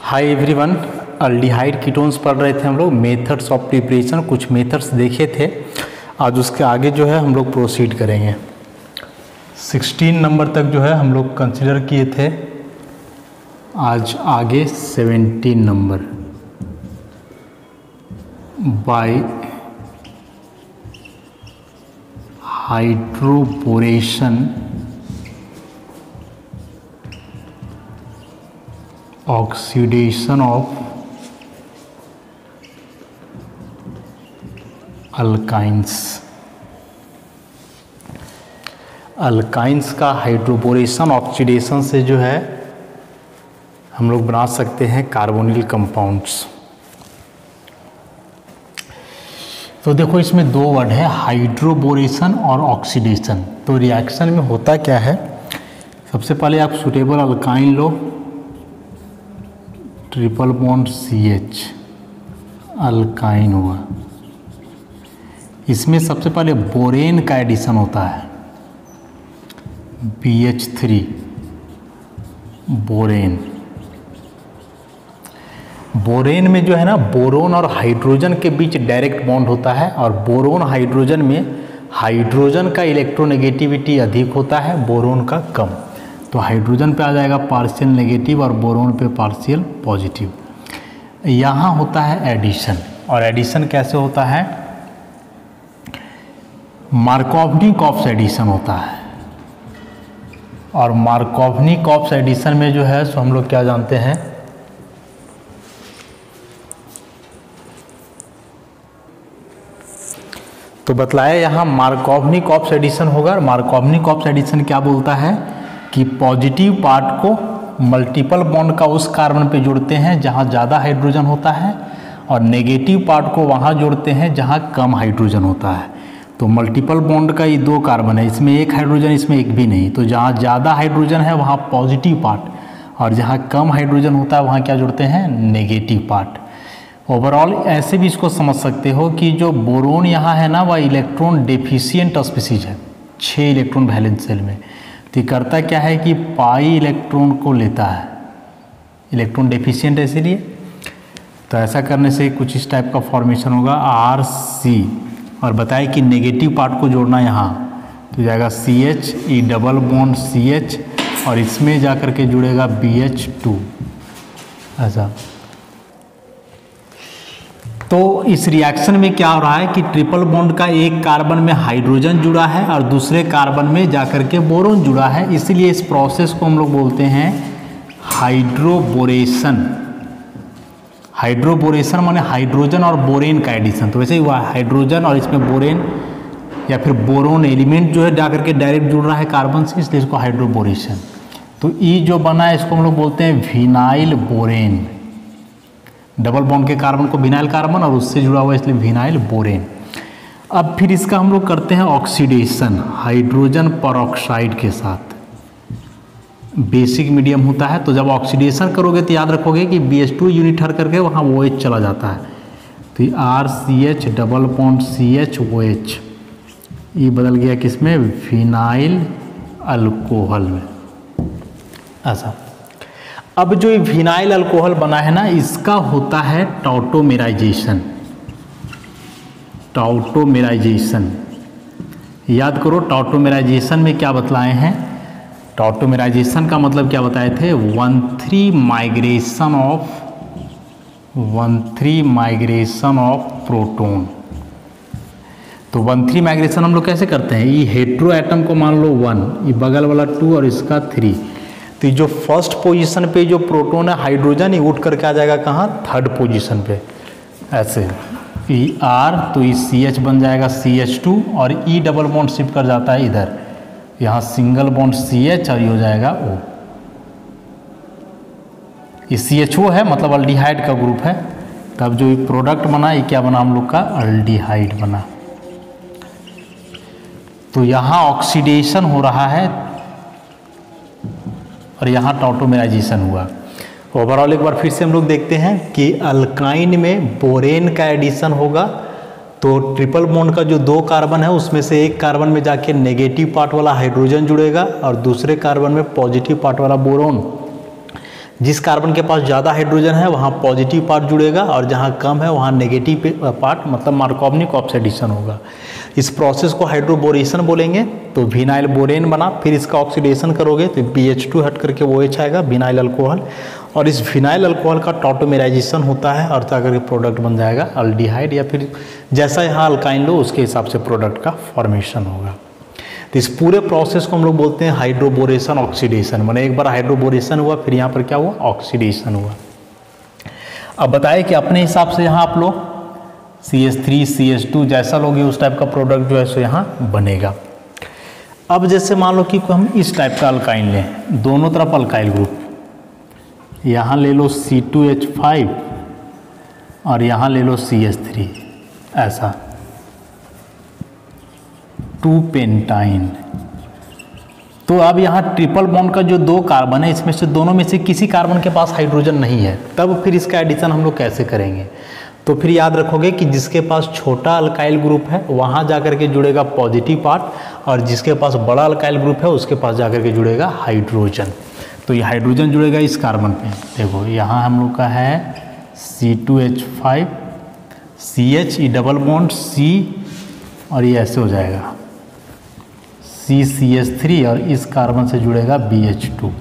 Hi everyone, aldehyde ketones पढ़ रहे थे हम लोग। मेथड्स ऑफ प्रिपरेशन कुछ मेथड्स देखे थे। आज उसके आगे जो है हम लोग प्रोसीड करेंगे। 16 नंबर तक जो है हम लोग कंसिडर किए थे। आज आगे 17 number by hydroboration oxidation of alkynes. Alkynes का हाइड्रोबोरेशन ऑक्सीडेशन से जो है हम लोग बना सकते हैं कार्बोनिल कंपाउंड्स। तो देखो इसमें दो वर्ड है, हाइड्रोबोरेशन और ऑक्सीडेशन। तो रिएक्शन में होता क्या है, सबसे पहले आप सूटेबल अल्काइन लो, ट्रिपल बॉन्ड CH अल्काइन हुआ। इसमें सबसे पहले बोरेन का एडिशन होता है, BH3 बोरेन। बोरेन में जो है ना, बोरोन और हाइड्रोजन के बीच डायरेक्ट बॉन्ड होता है, और बोरोन हाइड्रोजन में हाइड्रोजन का इलेक्ट्रोनेगेटिविटी अधिक होता है, बोरोन का कम। तो हाइड्रोजन पे आ जाएगा पार्शियल नेगेटिव और बोरोन पे पार्शियल पॉजिटिव। यहाँ होता है एडिशन, और एडिशन कैसे होता है, मार्कोव्निक-ऑप्स एडिशन होता है। और मार्कोव्निक-ऑप्स एडिशन में जो है सो हम लोग क्या जानते हैं, तो बतलाया यहाँ मार्कोव्निक-ऑप्स एडिशन होगा। मार्कोव्निक-ऑप्स एडिशन क्या बोलता है कि पॉजिटिव पार्ट को मल्टीपल बॉन्ड का उस कार्बन पे जोड़ते हैं जहाँ ज़्यादा हाइड्रोजन होता है, और नेगेटिव पार्ट को वहाँ जोड़ते हैं जहाँ कम हाइड्रोजन होता है। तो मल्टीपल बॉन्ड का ये दो कार्बन है, इसमें एक हाइड्रोजन, इसमें एक भी नहीं। तो जहाँ ज़्यादा हाइड्रोजन है वहाँ पॉजिटिव पार्ट, और जहाँ कम हाइड्रोजन होता है वहाँ क्या जोड़ते हैं, नेगेटिव पार्ट। ओवरऑल ऐसे भी इसको समझ सकते हो कि जो बोरोन यहाँ है ना, वह इलेक्ट्रॉन डेफिशिएंट स्पीसीज है, 6 इलेक्ट्रॉन वैलेंस शेल में। तो करता क्या है कि पाई इलेक्ट्रॉन को लेता है, इलेक्ट्रॉन डेफिशिएंट है इसीलिए। तो ऐसा करने से कुछ इस टाइप का फॉर्मेशन होगा RC, और बताए कि नेगेटिव पार्ट को जोड़ना यहाँ, तो जाएगा CH, E double bond CH, और इसमें जा कर के जुड़ेगा BH2 ऐसा। तो इस रिएक्शन में क्या हो रहा है कि ट्रिपल बॉन्ड का एक कार्बन में हाइड्रोजन जुड़ा है और दूसरे कार्बन में जाकर के बोरोन जुड़ा है, इसलिए इस प्रोसेस को हम लोग बोलते हैं हाइड्रोबोरेशन। हाइड्रोबोरेशन माने हाइड्रोजन और बोरेन का एडिशन। तो वैसे ही हुआ, हाइड्रोजन और इसमें बोरेन या फिर बोरोन एलिमेंट जो है जाकर के डायरेक्ट जुड़ रहा है कार्बन से, इसलिए इसको हाइड्रोबोरेशन। तो ई जो बना है इसको हम लोग बोलते हैं विनाइल बोरेन। डबल बॉन्ड के कार्बन को विनाइल कार्बन और उससे जुड़ा हुआ इसलिए विनाइल बोरेन। अब फिर इसका हम लोग करते हैं ऑक्सीडेशन हाइड्रोजन परऑक्साइड के साथ। बेसिक मीडियम होता है, तो जब ऑक्सीडेशन करोगे तो याद रखोगे कि BH2 यूनिट हर करके वहाँ OH चला जाता है। तो ये RCH double bond CH OH, ये बदल गया किसमें, विनाइल अल्कोहल में ऐसा। अब जो ये विनाइल अल्कोहल बना है ना, इसका होता है टॉटोमेराइजेशन। टॉटोमेराइजेशन याद करो, टॉटोमेराइजेशन में क्या बतलाए हैं, टॉटोमेराइजेशन का मतलब क्या बताए थे, 1,3 माइग्रेशन ऑफ प्रोटोन। तो 1,3 माइग्रेशन हम लोग कैसे करते हैं, ये हेट्रो एटम को मान लो 1, ये बगल वाला 2 और इसका 3। तो जो फर्स्ट पोजीशन पे जो प्रोटोन है हाइड्रोजन, ये उठ करके आ जाएगा कहाँ, थर्ड पोजीशन पे ऐसे। ER तो ये CH बन जाएगा CH2, और E डबल बॉन्ड शिफ्ट कर जाता है इधर, यहाँ सिंगल बॉन्ड CH और ये हो जाएगा O। ये CHO है, मतलब अल्डिहाइड का ग्रुप है। तब जो ये प्रोडक्ट बना, ये क्या बना हम लोग का, अल्डिहाइड बना। तो यहाँ ऑक्सीडेशन हो रहा है और यहाँ टॉटोमेराइजेशन हुआ। ओवरऑल एक बार फिर से हम लोग देखते हैं कि अल्काइन में बोरेन का एडिशन होगा, तो ट्रिपल बॉन्ड का जो 2 कार्बन है उसमें से एक कार्बन में जाके नेगेटिव पार्ट वाला हाइड्रोजन जुड़ेगा और दूसरे कार्बन में पॉजिटिव पार्ट वाला बोरोन। जिस कार्बन के पास ज़्यादा हाइड्रोजन है वहाँ पॉजिटिव पार्ट जुड़ेगा और जहाँ कम है वहाँ नेगेटिव पार्ट मतलब मार्कोवनिक ऑक्सीडेशन होगा। इस प्रोसेस को हाइड्रोबोरेशन बोलेंगे। तो विनाइल बोरेन बना, फिर इसका ऑक्सीडेशन करोगे तो BH2 हट करके OH आएगा, विनाइल अल्कोहल। और इस विनाइल अल्कोहल का टॉटोमेराइजेशन होता है और जाकर के प्रोडक्ट बन जाएगा अल्डिहाइड, या फिर जैसा यहाँ अल्काइन लो उसके हिसाब से प्रोडक्ट का फॉर्मेशन होगा। तो इस पूरे प्रोसेस को हम लोग बोलते हैं हाइड्रोबोरेशन ऑक्सीडेशन। मैंने एक बार हाइड्रोबोरेशन हुआ, फिर यहाँ पर क्या हुआ, ऑक्सीडेशन हुआ। अब बताइए कि अपने हिसाब से यहाँ आप लोग CH3 CH2 जैसा लोगे उस टाइप का प्रोडक्ट जो है सो यहाँ बनेगा। अब जैसे मान लो कि हम इस टाइप का अल्काइन लें, दोनों तरफ अल्काइल ग्रुप, यहाँ ले लो C2H5 और यहाँ ले लो CH3, ऐसा 2 पेंटाइन। तो अब यहाँ ट्रिपल बॉन्ड का जो 2 कार्बन है इसमें से दोनों में से किसी कार्बन के पास हाइड्रोजन नहीं है, तब फिर इसका एडिशन हम लोग कैसे करेंगे। तो फिर याद रखोगे कि जिसके पास छोटा अल्काइल ग्रुप है वहाँ जाकर के जुड़ेगा पॉजिटिव पार्ट, और जिसके पास बड़ा अल्काइल ग्रुप है उसके पास जाकर के जुड़ेगा हाइड्रोजन। तो ये हाइड्रोजन जुड़ेगा इस कार्बन पे। देखो यहाँ हम लोग का है C2H5 CH, ये डबल बॉन्ड C और ये ऐसे हो जाएगा CCH3 और इस कार्बन से जुड़ेगा BH2।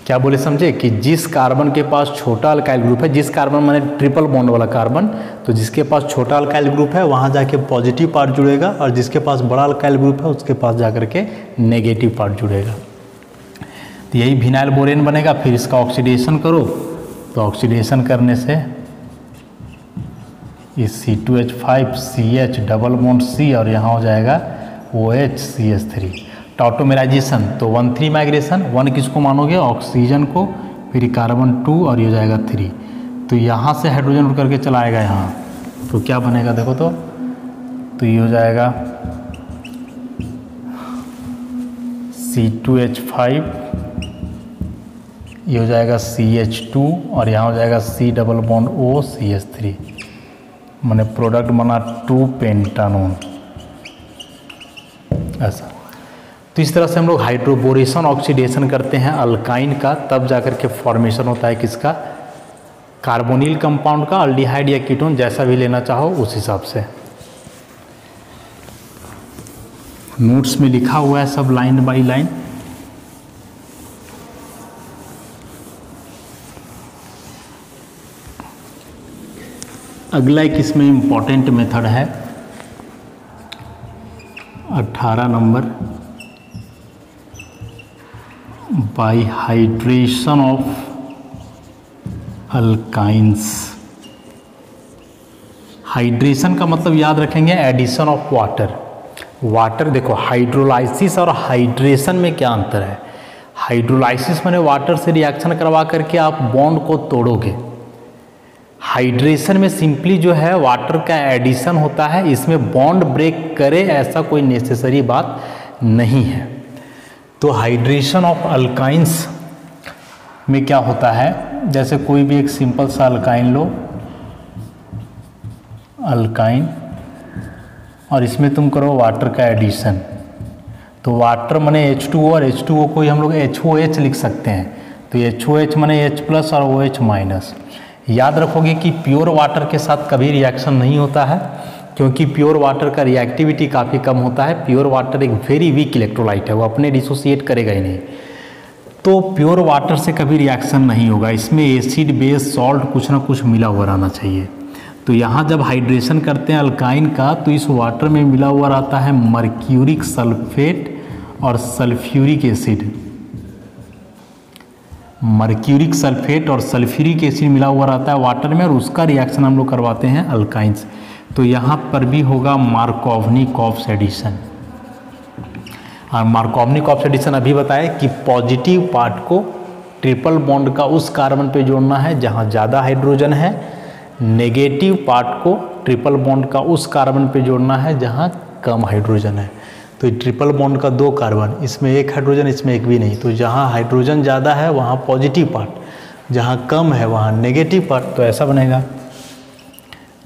क्या बोले समझे कि जिस कार्बन के पास छोटा अल्काइल ग्रुप है, जिस कार्बन माने ट्रिपल बॉन्ड वाला कार्बन, तो जिसके पास छोटा अल्काइल ग्रुप है वहाँ जाके पॉजिटिव पार्ट जुड़ेगा, और जिसके पास बड़ा अल्काइल ग्रुप है उसके पास जाकर के नेगेटिव पार्ट जुड़ेगा। तो यही विनाइल बोरेन बनेगा। फिर इसका ऑक्सीडेशन करो, तो ऑक्सीडेशन करने से ये C2H5 CH double bond C और यहाँ हो जाएगा OH CH3। टॉटोमेराइजेशन तो 1,3 माइग्रेशन, 1 किसको मानोगे, ऑक्सीजन को, फिर कार्बन 2 और ये हो जाएगा 3। तो यहाँ से हाइड्रोजन उड़ करके चला आएगा यहाँ, तो क्या बनेगा देखो तो ये हो जाएगा C2H5, ये हो जाएगा CH2 और यहाँ हो जाएगा C double bond O CH3, मैंने प्रोडक्ट बना 2 पेंटानोन, ऐसा। तो इस तरह से हम लोग हाइड्रोबोरेशन ऑक्सीडेशन करते हैं अल्काइन का, तब जाकर के फॉर्मेशन होता है किसका, कार्बोनिल कंपाउंड का, अल्डिहाइड या कीटोन जैसा भी लेना चाहो उस हिसाब से। नोट्स में लिखा हुआ है सब लाइन बाय लाइन। अगला एक इसमें इम्पॉर्टेंट मेथड है 18 number, bye hydration of alkynes. Hydration का मतलब याद रखेंगे एडिशन ऑफ वाटर। वाटर देखो, हाइड्रोलाइसिस और हाइड्रेशन में क्या अंतर है। हाइड्रोलाइसिस माने वाटर से रिएक्शन करवा करके आप बॉन्ड को तोड़ोगे। हाइड्रेशन में सिंपली जो है वाटर का एडिशन होता है, इसमें बॉन्ड ब्रेक करे ऐसा कोई नेसेसरी बात नहीं है। तो हाइड्रेशन ऑफ अल्काइंस में क्या होता है, जैसे कोई भी एक सिंपल सा अल्काइन लो, अल्काइन, और इसमें तुम करो वाटर का एडिशन, तो वाटर माने H2O और H2O को हम लोग HOH लिख सकते हैं। तो HOH माने H+ और OH-। याद रखोगे कि प्योर वाटर के साथ कभी रिएक्शन नहीं होता है, क्योंकि प्योर वाटर का रिएक्टिविटी काफ़ी कम होता है। प्योर वाटर एक वेरी वीक इलेक्ट्रोलाइट है, वो अपने डिसोसिएट करेगा ही नहीं। तो प्योर वाटर से कभी रिएक्शन नहीं होगा, इसमें एसिड बेस सॉल्ट कुछ ना कुछ मिला हुआ रहना चाहिए। तो यहाँ जब हाइड्रेशन करते हैं अल्काइन का, तो इस वाटर में मिला हुआ रहता है मर्क्यूरिक सल्फेट और सल्फ्यूरिक एसिड। मर्क्यूरिक सल्फेट और सल्फ्यूरिक एसिड मिला हुआ रहता है वाटर में, और उसका रिएक्शन हम लोग करवाते हैं अल्काइंस। तो यहाँ पर भी होगा मार्कोवनिक ऑक्सीडेशन। और मार्कोवनिक ऑक्सीडेशन अभी बताए कि पॉजिटिव पार्ट को ट्रिपल बॉन्ड का उस कार्बन पे जोड़ना है जहाँ ज़्यादा हाइड्रोजन है, नेगेटिव पार्ट को ट्रिपल बॉन्ड का उस कार्बन पे जोड़ना है जहाँ कम हाइड्रोजन है। तो ये ट्रिपल बॉन्ड का 2 कार्बन, इसमें एक हाइड्रोजन, इसमें एक भी नहीं। तो जहाँ हाइड्रोजन ज़्यादा है वहाँ पॉजिटिव पार्ट, जहाँ कम है वहाँ नेगेटिव पार्ट। तो ऐसा बनेगा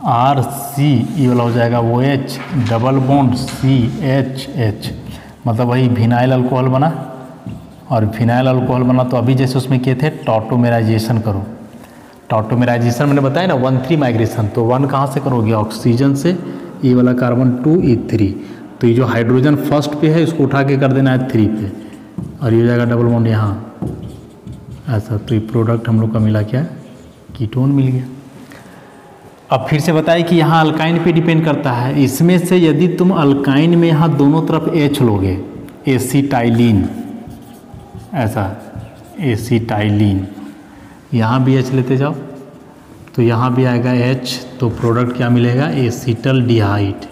RC, ये वाला हो जाएगा OH डबल बॉन्ड CHH, मतलब वही विनाइल अल्कोहल बना, और फिनाइल अल्कोहल बना, तो अभी जैसे उसमें किए थे टॉटोमेराइजेशन करो। टॉटोमेराइजेशन मैंने बताया ना 1,3 माइग्रेशन, तो 1 कहाँ से करोगे, ऑक्सीजन से, ये वाला कार्बन 2 E3, तो ये जो हाइड्रोजन फर्स्ट पे है इसको उठा के कर देना है 3 पे, और ये हो जाएगा डबल बॉन्ड यहाँ ऐसा। तो ये प्रोडक्ट हम लोग का मिला क्या, कीटोन मिल गया। अब फिर से बताइए कि यहाँ अल्काइन पे डिपेंड करता है, इसमें से यदि तुम अल्काइन में यहाँ दोनों तरफ H लोगे, एसिटाइलिन ऐसा, एसिटाइलिन, यहाँ भी H लेते जाओ तो यहाँ भी आएगा H, तो प्रोडक्ट क्या मिलेगा, एसिटल्डिहाइड।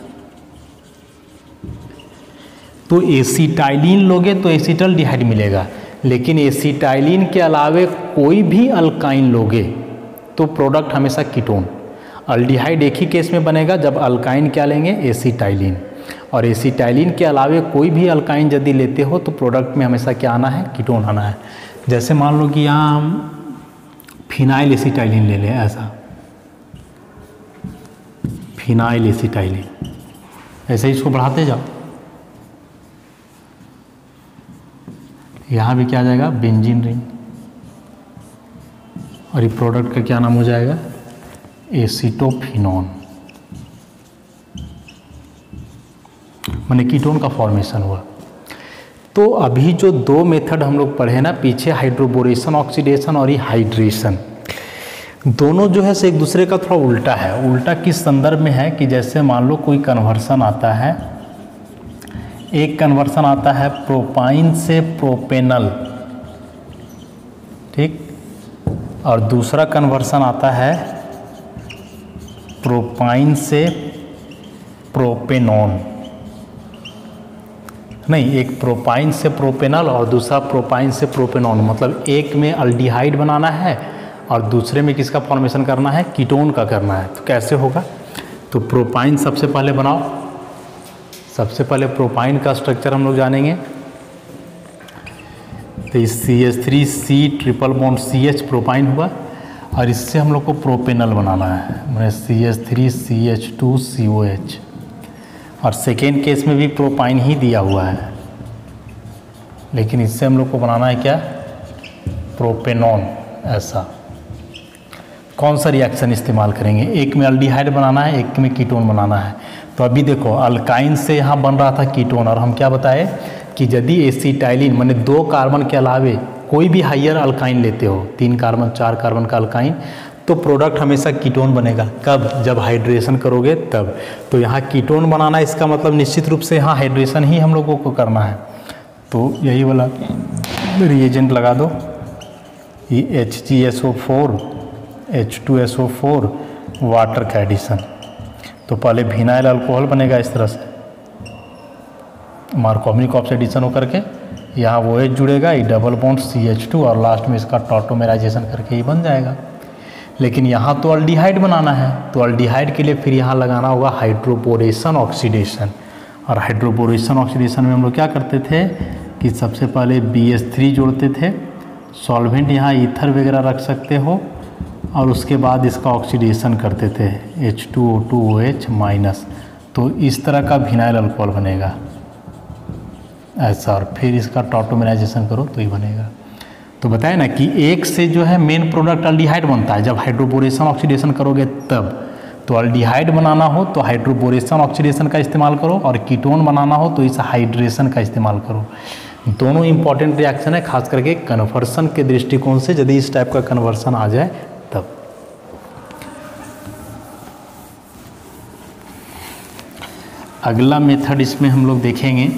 तो एसिटाइलिन लोगे तो एसिटल्डिहाइड मिलेगा, लेकिन एसिटाइलिन के अलावे कोई भी अल्काइन लोगे तो प्रोडक्ट हमेशा कीटोन। अल्डिहाइड एक ही केस में बनेगा जब अल्काइन क्या लेंगे, एसिटाइलिन, और एसिटाइलिन के अलावे कोई भी अल्काइन यदि लेते हो तो प्रोडक्ट में हमेशा क्या आना है, कीटोन आना है। जैसे मान लो कि यहाँ हम फिनाइल एसिटाइलिन ले लें ऐसा, फिनाइल एसिटाइलिन, ऐसे ही इसको बढ़ाते जाओ, यहाँ भी क्या आ जाएगा, बेंजीन रिंग, और ये प्रोडक्ट का क्या नाम हो जाएगा, एसीटोफिनॉन, माने कीटोन का फॉर्मेशन हुआ। तो अभी जो दो मेथड हम लोग पढ़े ना पीछे, हाइड्रोबोरेशन ऑक्सीडेशन और ये हाइड्रेशन, दोनों जो है से एक दूसरे का थोड़ा उल्टा है। उल्टा किस संदर्भ में है कि जैसे मान लो कोई कन्वर्सन आता है, एक कन्वर्सन आता है प्रोपाइन से प्रोपेनल, ठीक, और दूसरा कन्वर्सन आता है प्रोपाइन से प्रोपेनॉन, नहीं, एक प्रोपाइन से प्रोपेनल और दूसरा प्रोपाइन से प्रोपेनॉन, मतलब एक में अल्डिहाइड बनाना है और दूसरे में किसका फॉर्मेशन करना है, कीटोन का करना है। तो कैसे होगा, तो प्रोपाइन सबसे पहले बनाओ, सबसे पहले प्रोपाइन का स्ट्रक्चर हम लोग जानेंगे। तो इस CH3C triple bond CH propyne हुआ, और इससे हम लोग को प्रोपेनल बनाना है, मैंने CH3CH2COH, और सेकेंड केस में भी प्रोपाइन ही दिया हुआ है, लेकिन इससे हम लोग को बनाना है क्या, प्रोपेनॉन ऐसा। कौन सा रिएक्शन इस्तेमाल करेंगे, एक में अल्डिहाइड बनाना है, एक में कीटोन बनाना है। तो अभी देखो अल्काइन से यहाँ बन रहा था कीटोन, और हम क्या बताए कि यदि एसिटाइलिन माने 2 कार्बन के अलावे कोई भी हाइयर अल्काइन लेते हो, 3 कार्बन 4 कार्बन का अल्काइन, तो प्रोडक्ट हमेशा कीटोन बनेगा। कब, जब हाइड्रेशन करोगे तब। तो यहाँ कीटोन बनाना, इसका मतलब निश्चित रूप से यहाँ हाइड्रेशन ही हम लोगों को करना है। तो यही वाला रिएजेंट लगा दो, ये HgSO4 H2SO4 वाटर का एडिशन। तो पहले फिनाइल अल्कोहल बनेगा इस तरह से, मार्कोवनिक ऑक्सीडेशन होकर के यहाँ वो H जुड़ेगा, ये डबल बॉन्ड CH2, और लास्ट में इसका टॉटोमेराइजेशन करके ही बन जाएगा। लेकिन यहाँ तो अल्डिहाइड बनाना है, तो अल्डिहाइड के लिए फिर यहाँ लगाना होगा हाइड्रोबोरेशन ऑक्सीडेशन। और हाइड्रोबोरेशन ऑक्सीडेशन में हम लोग क्या करते थे कि सबसे पहले BH3 जोड़ते थे, सॉल्वेंट यहाँ ईथर वगैरह रख सकते हो, और उसके बाद इसका ऑक्सीडेशन करते थे H2O2OH माइनस, तो इस तरह का फिनाइल अल्कोहल बनेगा ऐसा, और फिर इसका टॉटोमेराइजेशन करो तो ही बनेगा। तो बताया ना कि एक से जो है मेन प्रोडक्ट अल्डिहाइड बनता है, जब हाइड्रोबोरेशन ऑक्सीडेशन करोगे तब। तो अल्डिहाइड बनाना हो तो हाइड्रोबोरेशन ऑक्सीडेशन का इस्तेमाल करो, और कीटोन बनाना हो तो इस हाइड्रेशन का इस्तेमाल करो। दोनों इंपॉर्टेंट रिएक्शन है, खास करके कन्वर्सन के दृष्टिकोण से, यदि इस टाइप का कन्वर्सन आ जाए तब। अगला मेथड इसमें हम लोग देखेंगे,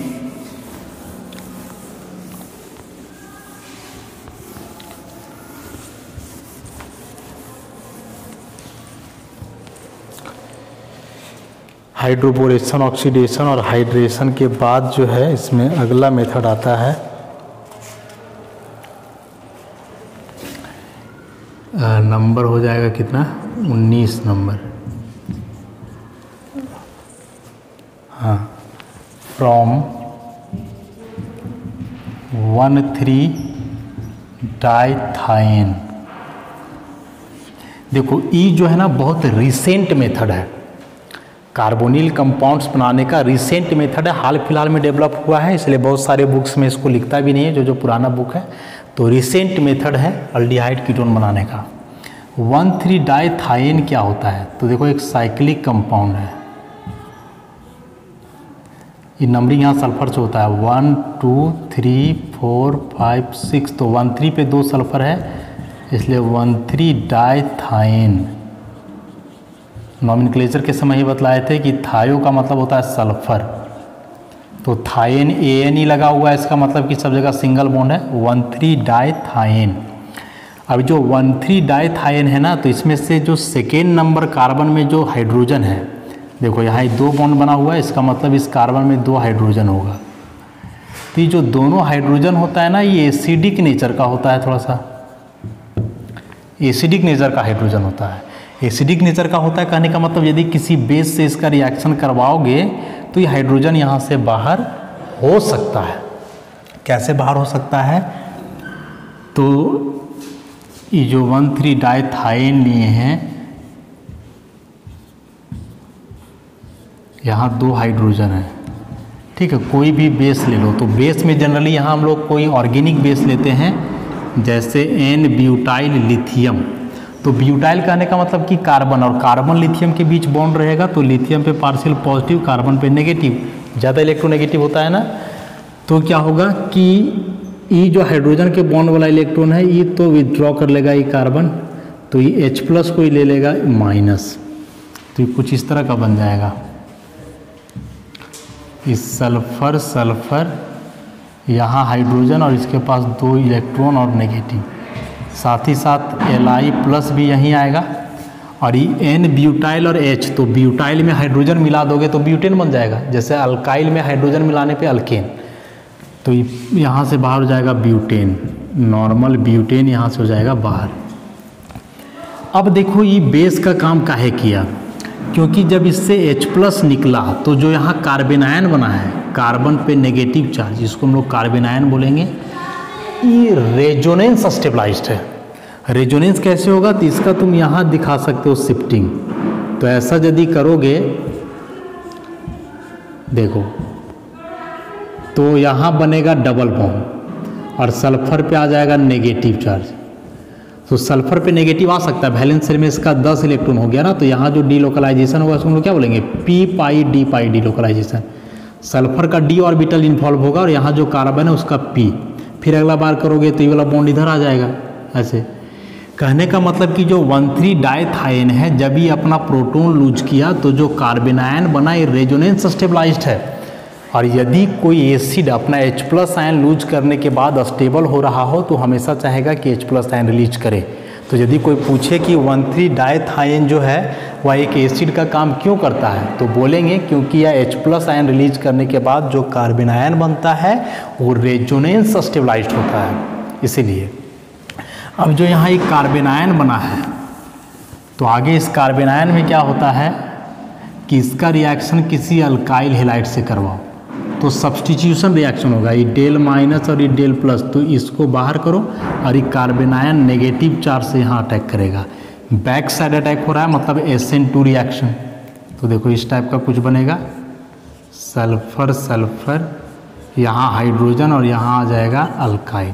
हाइड्रोबोरेशन ऑक्सीडेशन और हाइड्रेशन के बाद जो है इसमें अगला मेथड आता है नंबर हो जाएगा कितना, 19 नंबर, हाँ, फ्रॉम 1,3-डाइथाइन। देखो ई जो है ना बहुत रिसेंट मेथड है, कार्बोनिल कंपाउंड्स बनाने का रिसेंट मेथड है, हाल फिलहाल में डेवलप हुआ है, इसलिए बहुत सारे बुक्स में इसको लिखता भी नहीं है, जो पुराना बुक है। तो रिसेंट मेथड है अल्डिहाइड कीटोन बनाने का। 1,3-डाइथाइन क्या होता है? तो देखो एक साइक्लिक कंपाउंड है, ये नंबरिंग यहाँ सल्फर से होता है 1 2 3 4 5 6, तो 1,3 पे 2 सल्फर है, इसलिए 1,3-डाइथाइन। नॉमेनक्लेचर के समय ही बतलाए थे कि थायो का मतलब होता है सल्फर, तो थाइन ANE लगा हुआ है, इसका मतलब कि सब जगह सिंगल बॉन्ड है, 1,3-डाइथाइन। अब जो 1,3-डाइथाइन है ना, तो इसमें से जो सेकेंड नंबर कार्बन में जो हाइड्रोजन है, देखो यहाँ 2 बॉन्ड बना हुआ है, इसका मतलब इस कार्बन में 2 हाइड्रोजन होगा। तो ये जो दोनों हाइड्रोजन होता है ना, ये एसिडिक नेचर का होता है, थोड़ा सा एसिडिक नेचर का हाइड्रोजन होता है। एसिडिक नेचर का होता है कहने का मतलब यदि किसी बेस से इसका रिएक्शन करवाओगे तो ये हाइड्रोजन यहाँ से बाहर हो सकता है। कैसे बाहर हो सकता है? तो ये जो 1,3-डाइथाइन लिए हैं, यहाँ 2 हाइड्रोजन है, ठीक है। कोई भी बेस ले लो, तो बेस में जनरली यहाँ हम लोग कोई ऑर्गेनिक बेस लेते हैं, जैसे N-ब्यूटाइल लिथियम। तो ब्यूटाइल कहने का मतलब कि कार्बन और कार्बन लिथियम के बीच बॉन्ड रहेगा, तो लिथियम पे पार्शियल पॉजिटिव, कार्बन पे नेगेटिव, ज़्यादा इलेक्ट्रोनेगेटिव होता है ना। तो क्या होगा कि ये जो हाइड्रोजन के बॉन्ड वाला इलेक्ट्रॉन है, ये तो विथड्रॉ कर लेगा ये कार्बन, तो ये H+ को ही ले लेगा माइनस, तो ये कुछ इस तरह का बन जाएगा। इस सल्फर सल्फर यहाँ हाइड्रोजन और इसके पास 2 इलेक्ट्रॉन और नेगेटिव, साथ ही साथ Li+ भी यहीं आएगा, और ये N-ब्यूटाइल और H, तो ब्यूटाइल में हाइड्रोजन मिला दोगे तो ब्यूटेन बन जाएगा, जैसे अल्काइल में हाइड्रोजन मिलाने पे अल्केन, तो यहाँ से बाहर हो जाएगा ब्यूटेन, नॉर्मल ब्यूटेन यहाँ से हो जाएगा बाहर। अब देखो ये बेस का काम काहे किया, क्योंकि जब इससे H+ निकला तो जो यहाँ कार्बेनायन बना है, कार्बन पे नेगेटिव चार्ज, जिसको हम लोग कार्बेनायन बोलेंगे, ये रेजोनेंस स्टेबलाइज्ड है। रेजोनेंस कैसे होगा? तो इसका तुम यहाँ दिखा सकते हो शिफ्टिंग, तो ऐसा यदि करोगे, देखो तो यहाँ बनेगा डबल बॉन्ड और सल्फर पे आ जाएगा नेगेटिव चार्ज, तो सल्फर पे नेगेटिव आ सकता है, वैलेंस शेल में इसका 10 इलेक्ट्रॉन हो गया ना, तो यहाँ जो डीलोकलाइजेशन होगा उसको हम लोग क्या बोलेंगे? p-pi-d-pi delocalization. सल्फर का d ऑर्बिटल इन्वॉल्व होगा और यहाँ जो कार्बन है उसका p, फिर अगला बार करोगे तो ये वाला बॉन्ड इधर आ जाएगा। ऐसे कहने का मतलब कि जो 1,3-डाइथाइन है, जब ये अपना प्रोटॉन लूज किया तो जो कार्बेनायन बना ये रेजोनेंस स्टेबलाइज्ड है, और यदि कोई एसिड अपना H+ आयन लूज करने के बाद स्टेबल हो रहा हो तो हमेशा चाहेगा कि H+ आयन रिलीज करे। तो यदि कोई पूछे कि 1,3-डाइथाइन जो है वह एक एसिड का काम क्यों करता है, तो बोलेंगे क्योंकि यह H+ आयन रिलीज करने के बाद जो कार्बेनायन बनता है वो रेजोनेंस स्टेबलाइज्ड होता है, इसीलिए। अब जो यहाँ एक कार्बेनायन बना है, तो आगे इस कार्बेनायन में क्या होता है कि इसका रिएक्शन किसी अल्काइल हैलाइड से करवाओ तो सब्स्टिट्यूशन रिएक्शन होगा, ये Del- और ये Del+, तो इसको बाहर करो और ये कार्बेनायन नेगेटिव चार्ज से यहाँ अटैक करेगा। बैक साइड अटैक हो रहा है, मतलब SN2 रिएक्शन। तो देखो इस टाइप का कुछ बनेगा, सल्फर सल्फर, यहाँ हाइड्रोजन और यहाँ आ जाएगा अल्काइल,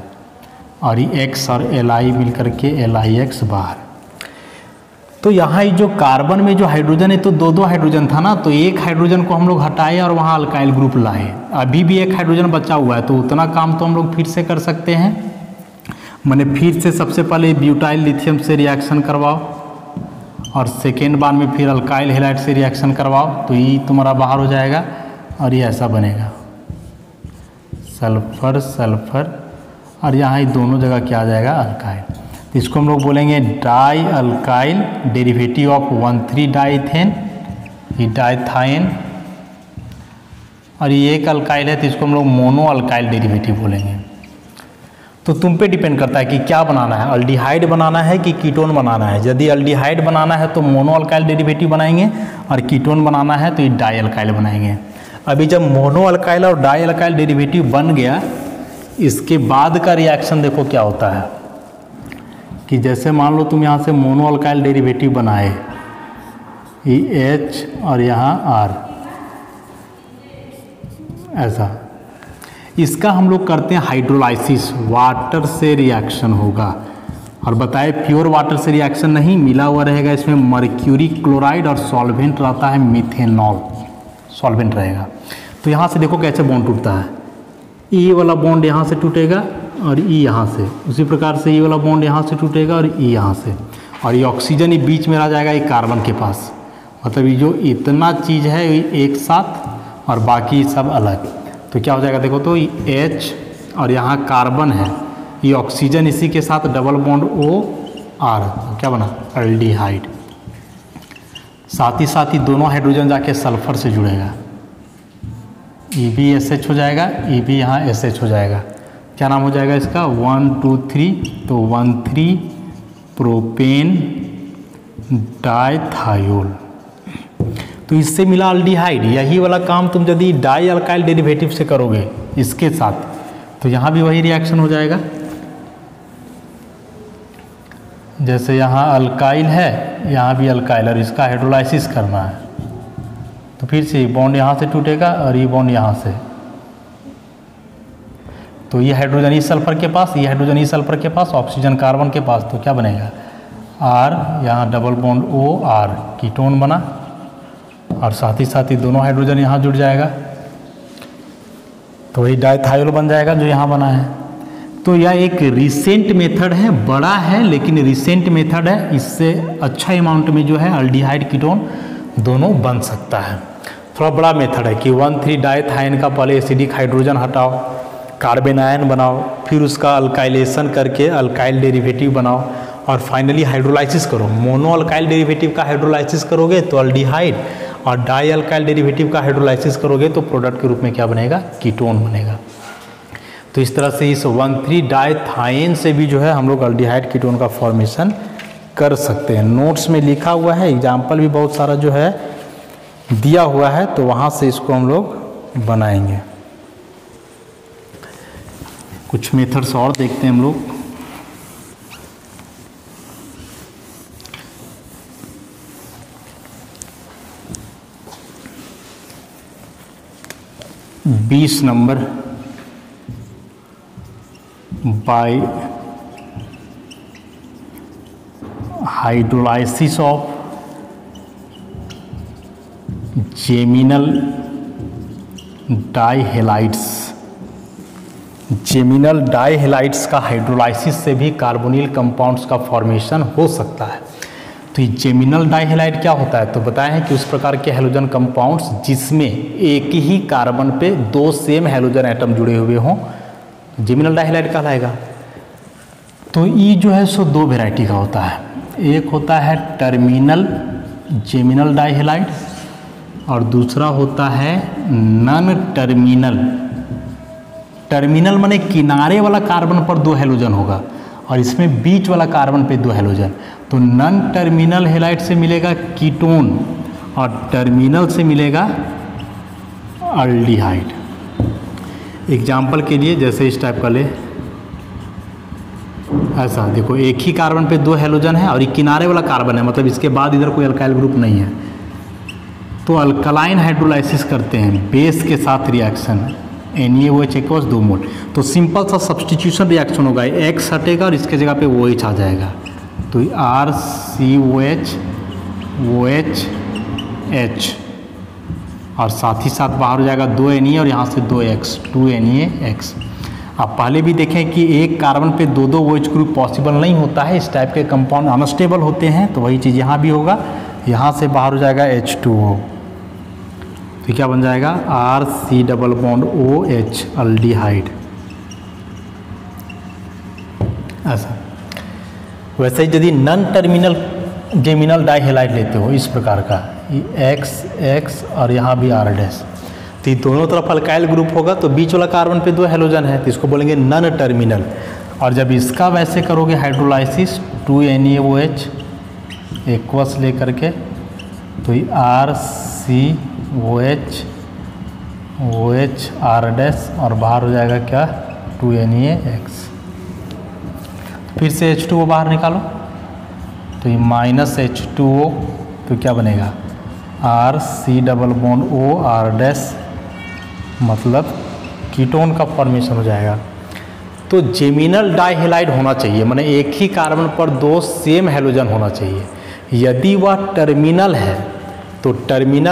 और ये X और Li मिल करके LiX बाहर। तो यहाँ जो कार्बन में जो हाइड्रोजन है, तो 2 हाइड्रोजन था ना, तो एक हाइड्रोजन को हम लोग हटाए और वहाँ अल्काइल ग्रुप लाए। अभी भी एक हाइड्रोजन बचा हुआ है, तो उतना काम तो हम लोग फिर से कर सकते हैं। मैंने फिर से सबसे पहले ब्यूटाइल लिथियम से रिएक्शन करवाओ और सेकेंड बार में फिर अल्काइल हैलाइड से रिएक्शन करवाओ, तो ये तुम्हारा बाहर हो जाएगा और ये ऐसा बनेगा सल्फर सल्फर, और यहाँ दोनों जगह क्या आ जाएगा? अल्काइल। तो इसको हम लोग बोलेंगे डाई अल्काइल डेरिवेटिव ऑफ 1,3-डाइथेन, ये डाइथाइन, और ये एक अल्काइल है तो इसको हम लोग मोनो अल्काइल डेरिवेटिव बोलेंगे। तो तुम पे डिपेंड करता है कि क्या बनाना है, अल्डिहाइड बनाना है कि कीटोन बनाना है। यदि अल्डिहाइड बनाना है तो मोनो अल्काइल डेरिवेटिव बनाएंगे, और कीटोन बनाना है तो ये डाई अल्काइल बनाएंगे। अभी जब मोनो अल्काइल और डाई अल्काइल डेरिवेटिव बन गया, इसके बाद का रिएक्शन देखो क्या होता है कि जैसे मान लो तुम यहाँ से मोनो अल्काइल डेरिवेटिव बनाए, ये H और यहाँ R, ऐसा। इसका हम लोग करते हैं हाइड्रोलाइसिस, वाटर से रिएक्शन होगा। और बताए प्योर वाटर से रिएक्शन नहीं, मिला हुआ रहेगा इसमें मर्क्यूरी क्लोराइड और सॉल्वेंट रहता है मिथेनॉल, सॉल्वेंट रहेगा। तो यहाँ से देखो कैसे बॉन्ड टूटता है, E वाला बॉन्ड यहाँ से टूटेगा और E यहाँ से, उसी प्रकार से E वाला बॉन्ड यहाँ से टूटेगा और E यहाँ से, और ये ऑक्सीजन ये बीच में रह जाएगा ये कार्बन के पास। मतलब ये जो इतना चीज़ है ये एक साथ और बाकी सब अलग। तो क्या हो जाएगा देखो, तो H और यहाँ कार्बन है, ये ऑक्सीजन इसी के साथ डबल बॉन्ड OR, तो क्या बना एल्डिहाइड। साथ ही दोनों हाइड्रोजन जाके सल्फर से जुड़ेगा, E भी SH हो जाएगा, E भी यहाँ SH हो जाएगा। क्या नाम हो जाएगा इसका 1 2 3, तो 1,3 प्रोपेन डाइथायोल। तो इससे मिला अल्डिहाइड। यही वाला काम तुम यदि डाई अल्काइल डेरिवेटिव से करोगे इसके साथ, तो यहाँ भी वही रिएक्शन हो जाएगा। जैसे यहाँ अल्काइल है, यहाँ भी अल्काइल, और इसका हाइड्रोलाइसिस करना है, तो फिर से बॉन्ड यहाँ से टूटेगा और ये बॉन्ड यहाँ से। तो ये हाइड्रोजन इस सल्फर के पास, ये हाइड्रोजन इस सल्फर के पास, ऑक्सीजन कार्बन के पास, तो क्या बनेगा R, यहाँ डबल बॉन्ड OR, कीटोन बना, और साथ ही दोनों हाइड्रोजन यहाँ जुड़ जाएगा, तो वही डाइथायोल बन जाएगा जो यहाँ बना है। तो यह एक रिसेंट मेथड है, बड़ा है लेकिन रिसेंट मेथड है। इससे अच्छा अमाउंट में जो है अल्डिहाइड कीटोन दोनों बन सकता है। थोड़ा बड़ा मेथड है कि 1,3 डाइथाइन का पहले एसिडिक हाइड्रोजन हटाओ, कार्बन आयन बनाओ, फिर उसका अल्काइलेशन करके अल्काइल डेरिवेटिव बनाओ, और फाइनली हाइड्रोलाइसिस करो। मोनो अल्काइल डेरिवेटिव का हाइड्रोलाइसिस करोगे तो अल्डिहाइड, और डाई अल्काइल डेरिवेटिव का हाइड्रोलाइसिस करोगे तो प्रोडक्ट के रूप में क्या बनेगा, कीटोन बनेगा। तो इस तरह से इस 1,3 डाइथाइन से भी जो है हम लोग अल्डिहाइड कीटोन का फॉर्मेशन कर सकते हैं। नोट्स में लिखा हुआ है, एग्जाम्पल भी बहुत सारा जो है दिया हुआ है, तो वहाँ से इसको हम लोग बनाएंगे। कुछ मेथड्स और देखते हैं हम लोग। बीस number, bye hydrolysis of geminal dihalides. Geminal dihalides का हाइड्रोलाइसिस से भी कार्बोनिल कंपाउंड्स का फॉर्मेशन हो सकता है। तो ये जेमिनल डाइहेलाइड क्या होता है, तो बताया है कि उस प्रकार के हैलोजन कंपाउंड्स जिसमें एक ही कार्बन पे 2 सेम हैलोजन एटम जुड़े हुए हों, जेमिनल डाइहेलाइड कहलाएगा। तो ये जो है सो 2 वेराइटी का होता है। एक होता है टर्मिनल जेमिनल डाइहेलाइड और दूसरा होता है नॉन टर्मिनल। टर्मिनल माने किनारे वाला कार्बन पर 2 हैलोजन होगा और इसमें बीच वाला कार्बन पे 2 हैलोजन। तो नॉन टर्मिनल हैलाइड से मिलेगा कीटोन और टर्मिनल से मिलेगा अल्डिहाइड। एग्जाम्पल के लिए जैसे इस टाइप का ले, ऐसा देखो एक ही कार्बन पे 2 हैलोजन है और ये किनारे वाला कार्बन है, मतलब इसके बाद इधर कोई अल्काइल ग्रुप नहीं है। तो अल्कलाइन हाइड्रोलाइसिस करते हैं बेस के साथ रिएक्शन, NaOH इक्वल्स 2 मोल। तो सिंपल सा सब्सटीट्यूशन रिएक्शन होगा, X हटेगा और इसके जगह पे OH आ जाएगा। तो RCOH OH H और साथ ही साथ बाहर हो जाएगा 2 Na और यहाँ से 2X 2NaX। आप पहले भी देखें कि एक कार्बन पे 2 OH ग्रुप पॉसिबल नहीं होता है, इस टाइप के कंपाउंड अनस्टेबल होते हैं। तो वही चीज़ यहाँ भी होगा, यहाँ से बाहर हो जाएगा H2O। तो क्या बन जाएगा RC⋯OH अल्डिहाइड। ऐसा वैसे ही यदि नॉन टर्मिनल जेमिनल डाइहेलाइड लेते हो इस प्रकार का, X और यहाँ भी R डैश, तो दोनों तरफ अल्काइल ग्रुप होगा तो बीच वाला कार्बन पे 2 हैलोजन है, तो इसको बोलेंगे नॉन टर्मिनल। और जब इसका वैसे करोगे हाइड्रोलाइसिस 2NaOH एक्वस ले करके, तो RCOH OH R डैश और बाहर हो जाएगा क्या 2NaX। फिर से H2O बाहर निकालो, तो ये -H2O, तो क्या बनेगा R⁻O⁻R⁻, मतलब कीटोन का फॉर्मेशन हो जाएगा। तो जेमिनल डाइहेलाइड होना चाहिए, माने एक ही कार्बन पर दो सेम हैलोजन होना चाहिए। यदि वह टर्मिनल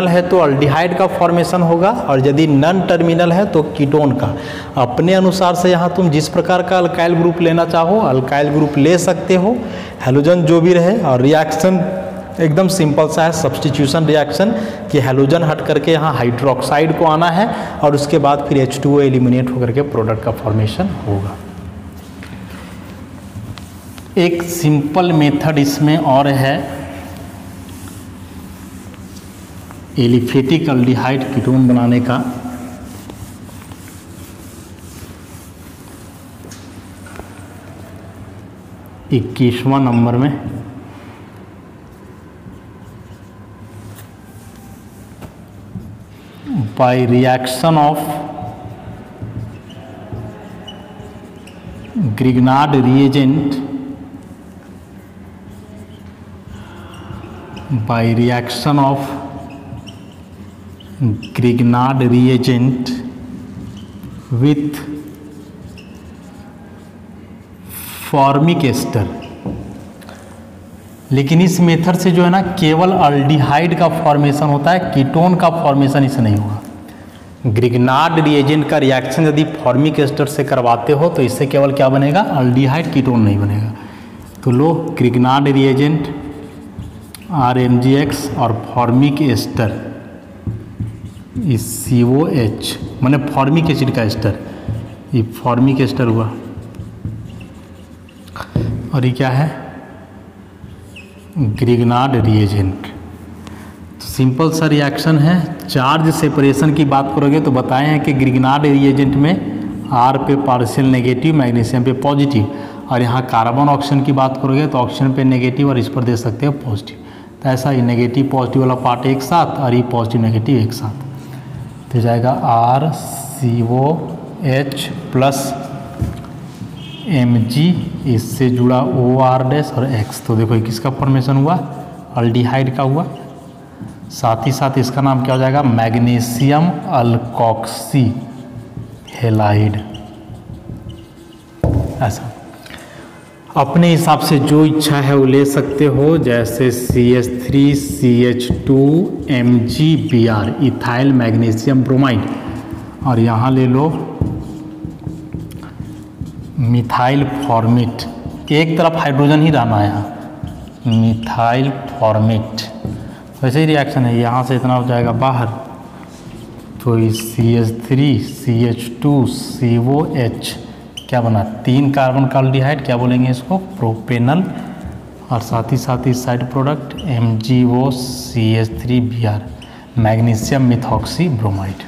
है तो अल्डिहाइड का फॉर्मेशन होगा, और यदि नॉन टर्मिनल है तो कीटोन का। अपने अनुसार से यहाँ तुम जिस प्रकार का अल्काइल ग्रुप लेना चाहो अल्काइल ग्रुप ले सकते हो, हैलोजन जो भी रहे। और रिएक्शन एकदम सिंपल सा है, सब्स्टिट्यूशन रिएक्शन, कि हैलोजन हट करके यहाँ हाइड्रोक्साइड को आना है और उसके बाद फिर H2O एलिमिनेट होकर के प्रोडक्ट का फॉर्मेशन होगा। एक सिंपल मेथड इसमें और है, एलिफेटिक अल्डिहाइड कीटोन बनाने का। इक्कीसवां नंबर में by reaction of Grignard reagent, by reaction of Grignard reagent with formic ester. लेकिन इस मेथड से जो है ना केवल अल्डिहाइड का फॉर्मेशन होता है, कीटोन का फॉर्मेशन इससे नहीं होगा। ग्रिग्नार्ड रिएजेंट का रिएक्शन यदि फॉर्मिक एस्टर से करवाते हो तो इससे केवल क्या बनेगा, अल्डिहाइड, कीटोन नहीं बनेगा। तो लो ग्रिग्नार्ड रिएजेंट RMgX और फॉर्मिक एस्टर इस COH, माने फॉर्मिक एसिड का एस्टर, ये फॉर्मिक एस्टर हुआ। और ये क्या है, ग्रिग्नार्ड रिएजेंट। तो सिंपल सा रिएक्शन है। चार्ज सेपरेशन की बात करोगे तो बताए हैं कि ग्रिग्नार्ड रिएजेंट में R पे पार्शियल नेगेटिव, मैग्नीशियम पे पॉजिटिव, और यहाँ कार्बन ऑक्सीजन की बात करोगे तो ऑक्सीजन पे नेगेटिव और इस पर दे सकते हो पॉजिटिव। तो ऐसा ही नेगेटिव पॉजिटिव वाला पार्ट एक साथ और ये पॉजिटिव नेगेटिव एक साथ, तो जाएगा RCOH प्लस Mg, इससे जुड़ा OR' और X। तो देखो किसका फॉर्मेशन हुआ, अल्डिहाइड का हुआ। साथ ही साथ इसका नाम क्या हो जाएगा, मैग्नीशियम अल्कोक्सी हेलाइड। ऐसा अपने हिसाब से जो इच्छा है वो ले सकते हो, जैसे CH3CH2 MgBr, ethyl magnesium bromide. और यहाँ ले लो मिथाइल फॉर्मेट, एक तरफ हाइड्रोजन ही रहना है यहाँ, मिथाइल फॉर्मेट। वैसे ही रिएक्शन है, यहाँ से इतना हो जाएगा बाहर, तो CH3CH2COH क्या बना, 3 कार्बन का अल्डिहाइड, क्या बोलेंगे इसको, प्रोपेनल। और साथ ही side product MgOCH3Br, magnesium methoxy bromide.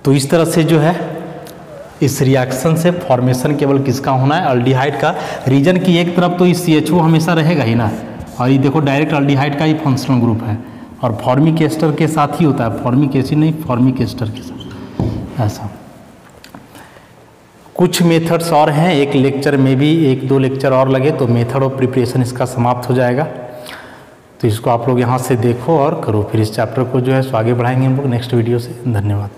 तो इस तरह से जो है इस रिएक्शन से फॉर्मेशन केवल किसका होना है, अल्डिहाइड का। रीजन की एक तरफ तो इस CHO हमेशा रहेगा ही ना, और ये देखो डायरेक्ट अल्डिहाइड का ही फंक्शनल ग्रुप है, और फॉर्मिक एस्टर के साथ ही होता है, फॉर्मिक एसिड नहीं, फॉर्मिक एस्टर के साथ। ऐसा कुछ मेथड्स और हैं, एक लेक्चर में भी 1-2 लेक्चर और लगे तो मेथड ऑफ प्रिपरेशन इसका समाप्त हो जाएगा। तो इसको आप लोग यहाँ से देखो और करो, फिर इस चैप्टर को जो है सो आगे बढ़ाएंगे हम लोग नेक्स्ट वीडियो से। धन्यवाद।